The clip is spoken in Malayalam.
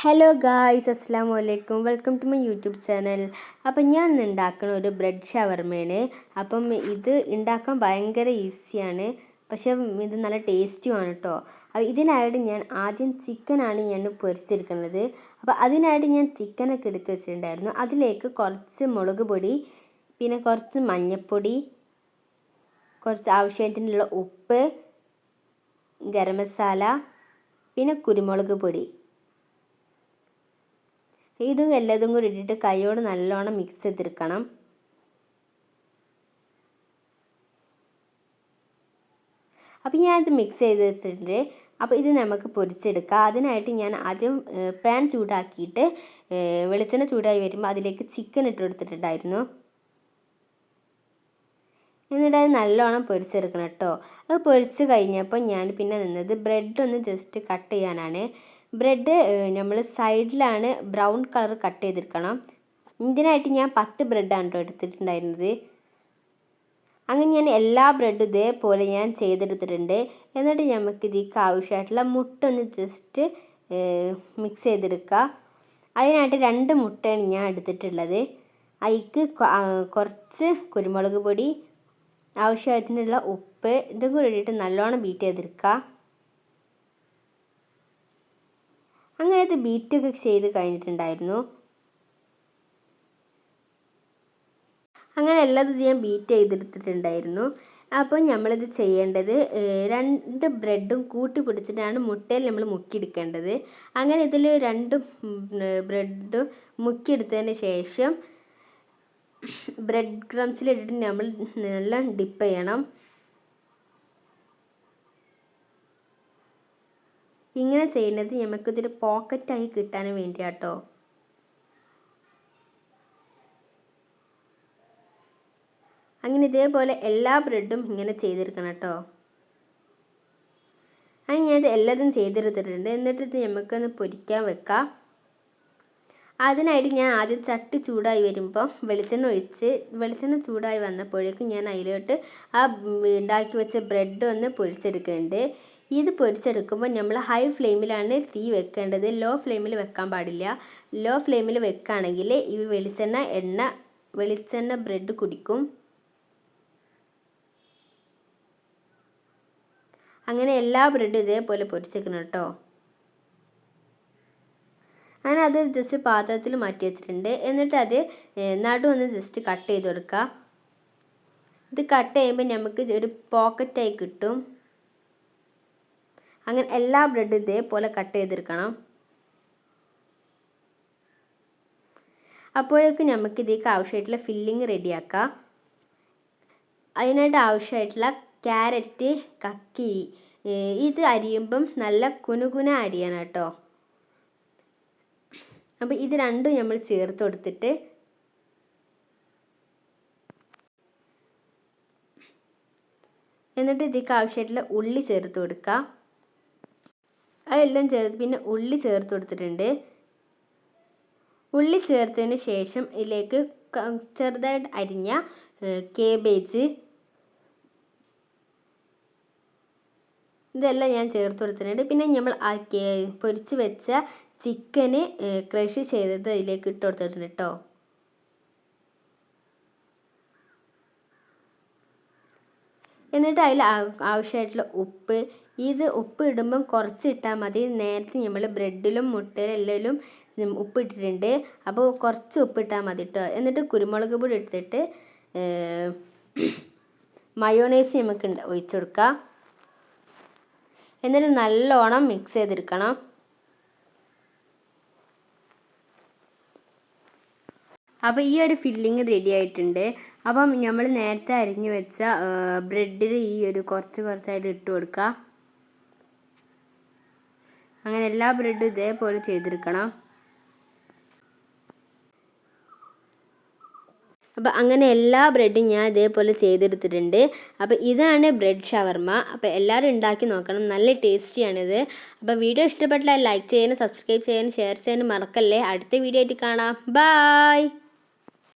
ഹലോ ഗായ്സ്, അസ്സലാമു അലൈക്കും. Welcome to my YouTube channel. അപ്പം ഞാൻ ഇന്ന് ഉണ്ടാക്കുന്ന ഒരു ബ്രെഡ് ഷവർമയാണ്. അപ്പം ഇത് ഉണ്ടാക്കാൻ ഭയങ്കര ഈസിയാണ്, പക്ഷേ ഇത് നല്ല ടേസ്റ്റുമാണ് കേട്ടോ. അപ്പോൾ ഇതിനായിട്ട് ഞാൻ ആദ്യം ചിക്കനാണ് ഞാൻ പൊരിച്ചെടുക്കുന്നത്. അപ്പോൾ അതിനായിട്ട് ഞാൻ ചിക്കനൊക്കെ എടുത്ത് വെച്ചിട്ടുണ്ടായിരുന്നു. അതിലേക്ക് കുറച്ച് മുളക് പൊടി, പിന്നെ കുറച്ച് മഞ്ഞൾപ്പൊടി, കുറച്ച് ആവശ്യത്തിനുള്ള ഉപ്പ്, ഗരം മസാല, പിന്നെ കുരുമുളക് പൊടി, ഇതും എല്ലാതും കൂടി ഇട്ടിട്ട് കൈയോട് നല്ലോണം മിക്സ് ചെയ്തെടുക്കണം. അപ്പോൾ ഞാനിത് മിക്സ് ചെയ്ത് വെച്ചിട്ടുണ്ട്. അപ്പോൾ ഇത് നമുക്ക് പൊരിച്ചെടുക്കാം. അതിനായിട്ട് ഞാൻ ആദ്യം പാൻ ചൂടാക്കിയിട്ട് വെളിച്ചെണ്ണ ചൂടായി വരുമ്പോൾ അതിലേക്ക് ചിക്കൻ ഇട്ട് കൊടുത്തിട്ടുണ്ടായിരുന്നു. എന്നിട്ട് അത് നല്ലോണം പൊരിച്ചെടുക്കണം കേട്ടോ. അത് പൊരിച്ച് കഴിഞ്ഞപ്പോൾ ഞാൻ പിന്നെ നിന്നത് ബ്രെഡ് ഒന്ന് ജസ്റ്റ് കട്ട് ചെയ്യാനാണ്. ബ്രെഡ് നമ്മൾ സൈഡിലാണ് ബ്രൗൺ കളർ കട്ട് ചെയ്തെടുക്കണം. ഇതിനായിട്ട് ഞാൻ 10 ബ്രെഡാണ് കേട്ടോ എടുത്തിട്ടുണ്ടായിരുന്നത്. അങ്ങനെ ഞാൻ എല്ലാ ബ്രെഡും ഇതേപോലെ ഞാൻ ചെയ്തെടുത്തിട്ടുണ്ട്. എന്നിട്ട് നമുക്ക് ഇതിലേക്ക് ആവശ്യമായിട്ടുള്ള മുട്ട ഒന്ന് ജസ്റ്റ് മിക്സ് ചെയ്തെടുക്കുക. അതിനായിട്ട് 2 മുട്ടയാണ് ഞാൻ എടുത്തിട്ടുള്ളത്. അതിലേക്ക് കുറച്ച് കുരുമുളക് പൊടി, ആവശ്യത്തിനുള്ള ഉപ്പ്, ഇതും കൂടി ഇട്ടിട്ട് നല്ലോണം ബീറ്റ് ചെയ്തെടുക്കുക. അങ്ങനെ ഇത് ബീറ്റൊക്കെ ചെയ്ത് കഴിഞ്ഞിട്ടുണ്ടായിരുന്നു. അങ്ങനെ എല്ലാതും ഞാൻ ബീറ്റ് ചെയ്തെടുത്തിട്ടുണ്ടായിരുന്നു. അപ്പോൾ നമ്മളിത് ചെയ്യേണ്ടത് 2 ബ്രെഡും കൂട്ടി പിടിച്ചിട്ടാണ് മുട്ടയിൽ നമ്മൾ മുക്കിയെടുക്കേണ്ടത്. അങ്ങനെ ഇതിൽ 2 ബ്രെഡും മുക്കിയെടുത്തതിന് ശേഷം ബ്രെഡ് ക്രംസിലിട്ടിട്ട് നമ്മൾ നല്ല ഡിപ്പ് ചെയ്യണം. ഇങ്ങനെ ചെയ്യുന്നത് നമുക്കിതൊരു പോക്കറ്റായി കിട്ടാൻ വേണ്ടിയാട്ടോ. അങ്ങനെ ഇതേപോലെ എല്ലാ ബ്രെഡും ഇങ്ങനെ ചെയ്തെടുക്കണം കേട്ടോ. അങ്ങനെ ഞാനിത് എല്ലാതും ചെയ്തെടുത്തിട്ടുണ്ട്. എന്നിട്ട് ഇത് നമുക്കൊന്ന് പൊരിക്കാൻ വെക്കാം. അതിനായിട്ട് ഞാൻ ആദ്യം ചട്ടി ചൂടായി വരുമ്പോൾ വെളിച്ചെണ്ണ ചൂടായി വന്നപ്പോഴേക്കും ഞാൻ അതിലോട്ട് ആ ഉണ്ടാക്കി വെച്ച ബ്രെഡ് ഒന്ന് പൊരിച്ചെടുക്കുന്നുണ്ട്. ഇത് പൊരിച്ചെടുക്കുമ്പോൾ നമ്മൾ ഹൈ ഫ്ലെയിമിലാണ് തീ വെക്കേണ്ടത്, ലോ ഫ്ലെയിമിൽ വെക്കാൻ പാടില്ല. ലോ ഫ്ലെയിമിൽ വെക്കുകയാണെങ്കിൽ ഈ വെളിച്ചെണ്ണ ബ്രെഡ് കുടിക്കും. അങ്ങനെ എല്ലാ ബ്രെഡും ഇതേപോലെ പൊരിച്ചെടുക്കണം കേട്ടോ. അങ്ങനെ അത് ജസ്റ്റ് പാത്രത്തിൽ മാറ്റി വെച്ചിട്ടുണ്ട്. എന്നിട്ട് അത് നടുവൊന്ന് ജസ്റ്റ് കട്ട് ചെയ്ത് കൊടുക്കുക. ഇത് കട്ട് ചെയ്യുമ്പോൾ നമുക്ക് ഒരു പോക്കറ്റായി കിട്ടും. അങ്ങനെ എല്ലാ ബ്രെഡും ഇതേപോലെ കട്ട് ചെയ്തെടുക്കണം. അപ്പോഴേക്കും നമുക്ക് ഇതിലേക്ക് ആവശ്യമായിട്ടുള്ള ഫില്ലിങ് റെഡിയാക്കാം. അതിനായിട്ട് ആവശ്യമായിട്ടുള്ള ക്യാരറ്റ്, കക്കിരി, ഇത് അരിയുമ്പം നല്ല കുനുകുന അരിയണം കേട്ടോ. അപ്പോൾ ഇത് രണ്ടും നമ്മൾ ചേർത്ത് കൊടുത്തിട്ട് എന്നിട്ട് ഇതിലേക്ക് ആവശ്യമായിട്ടുള്ള ഉള്ളി ചേർത്ത് കൊടുക്കുക. അതെല്ലാം ചേർത്ത് പിന്നെ ഉള്ളി ചേർത്ത് കൊടുത്തിട്ടുണ്ട്. ഉള്ളി ചേർത്തതിന് ശേഷം ഇതിലേക്ക് ചെറുതായിട്ട് അരിഞ്ഞ കേബേജ്, ഇതെല്ലാം ഞാൻ ചേർത്ത് കൊടുത്തിട്ടുണ്ട്. പിന്നെ നമ്മൾ പൊരിച്ച് വെച്ച ചിക്കന് ക്രഷ് ചെയ്തത് ഇതിലേക്ക് ഇട്ട് കൊടുത്തിട്ടുണ്ട് കേട്ടോ. എന്നിട്ട് അതിൽ ആവശ്യമായിട്ടുള്ള ഉപ്പ്, ഇത് ഉപ്പ് ഇടുമ്പം കുറച്ച് ഇട്ടാൽ മതി. നേരത്തെ നമ്മൾ ബ്രെഡിലും മുട്ടയിലും എല്ലാത്തിലും ഉപ്പ് ഇട്ടിട്ടുണ്ട്, അപ്പോൾ കുറച്ച് ഉപ്പ് ഇട്ടാൽ മതി കേട്ടോ. എന്നിട്ട് കുരുമുളക് പൊടി എടുത്തിട്ട് മയോണൈസ് നമുക്ക് ഒഴിച്ചു കൊടുക്കാം. എന്നിട്ട് നല്ലോണം മിക്സ് ചെയ്തെടുക്കണം. അപ്പോൾ ഈ ഒരു ഫില്ലിങ് റെഡി ആയിട്ടുണ്ട്. അപ്പം നമ്മൾ നേരത്തെ അരിഞ്ഞു വെച്ച ബ്രെഡിൽ ഈ ഒരു കുറച്ചായിട്ട് ഇട്ട് കൊടുക്കുക. അങ്ങനെ എല്ലാ ബ്രെഡും ഇതേപോലെ ചെയ്തെടുക്കണം. അപ്പോൾ അങ്ങനെ എല്ലാ ബ്രെഡും ഞാൻ ഇതേപോലെ ചെയ്തെടുത്തിട്ടുണ്ട്. അപ്പോൾ ഇതാണ് ബ്രെഡ് ഷവർമ. അപ്പോൾ എല്ലാവരും ഉണ്ടാക്കി നോക്കണം, നല്ല ടേസ്റ്റിയാണിത്. അപ്പോൾ വീഡിയോ ഇഷ്ടപ്പെട്ടാൽ ലൈക്ക് ചെയ്യാനും സബ്സ്ക്രൈബ് ചെയ്യാനും ഷെയർ ചെയ്യാനും മറക്കല്ലേ. അടുത്ത വീഡിയോ ആയിട്ട് കാണാം. ബൈ.